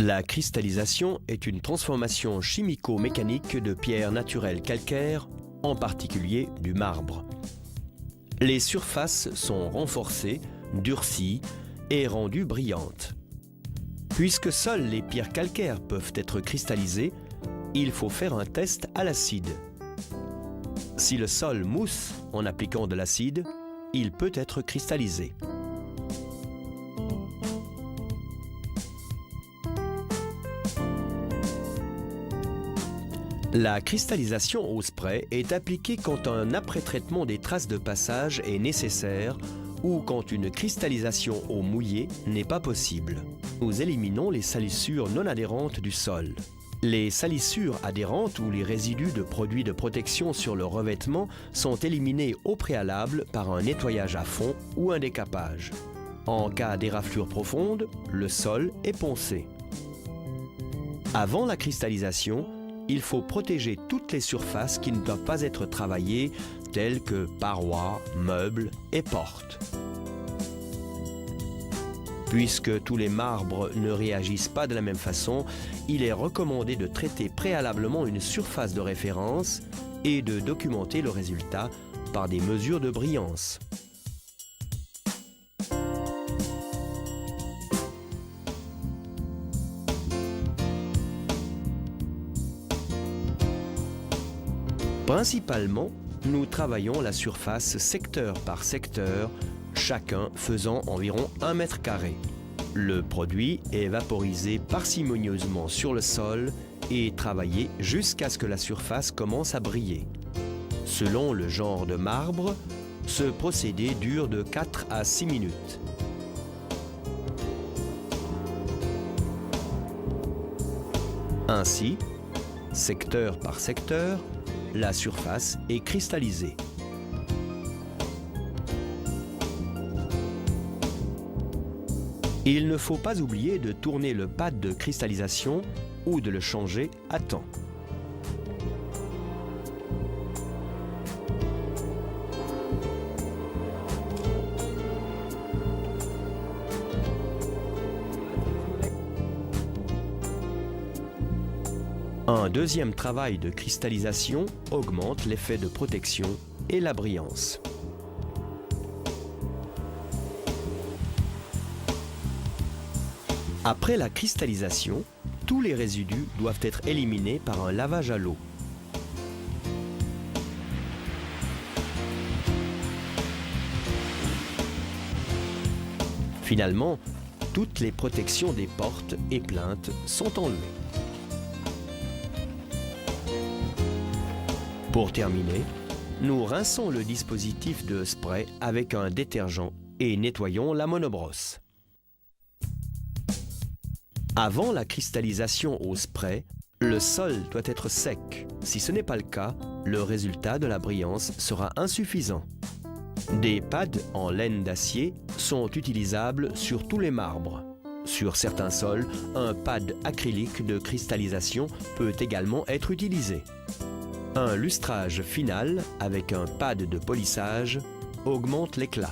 La cristallisation est une transformation chimico-mécanique de pierres naturelles calcaires, en particulier du marbre. Les surfaces sont renforcées, durcies et rendues brillantes. Puisque seules les pierres calcaires peuvent être cristallisées, il faut faire un test à l'acide. Si le sol mousse en appliquant de l'acide, il peut être cristallisé. La cristallisation au spray est appliquée quand un après-traitement des traces de passage est nécessaire ou quand une cristallisation au mouillé n'est pas possible. Nous éliminons les salissures non adhérentes du sol. Les salissures adhérentes ou les résidus de produits de protection sur le revêtement sont éliminés au préalable par un nettoyage à fond ou un décapage. En cas d'éraflure profonde, le sol est poncé. Avant la cristallisation, il faut protéger toutes les surfaces qui ne doivent pas être travaillées, telles que parois, meubles et portes. Puisque tous les marbres ne réagissent pas de la même façon, il est recommandé de traiter préalablement une surface de référence et de documenter le résultat par des mesures de brillance. Principalement, nous travaillons la surface secteur par secteur, chacun faisant environ 1 mètre carré. Le produit est vaporisé parcimonieusement sur le sol et travaillé jusqu'à ce que la surface commence à briller. Selon le genre de marbre, ce procédé dure de 4 à 6 minutes. Ainsi, secteur par secteur, la surface est cristallisée. Il ne faut pas oublier de tourner le pad de cristallisation ou de le changer à temps. Un deuxième travail de cristallisation augmente l'effet de protection et la brillance. Après la cristallisation, tous les résidus doivent être éliminés par un lavage à l'eau. Finalement, toutes les protections des portes et plinthes sont enlevées. Pour terminer, nous rinçons le dispositif de spray avec un détergent et nettoyons la monobrosse. Avant la cristallisation au spray, le sol doit être sec. Si ce n'est pas le cas, le résultat de la brillance sera insuffisant. Des pads en laine d'acier sont utilisables sur tous les marbres. Sur certains sols, un pad acrylique de cristallisation peut également être utilisé. Un lustrage final avec un pad de polissage augmente l'éclat.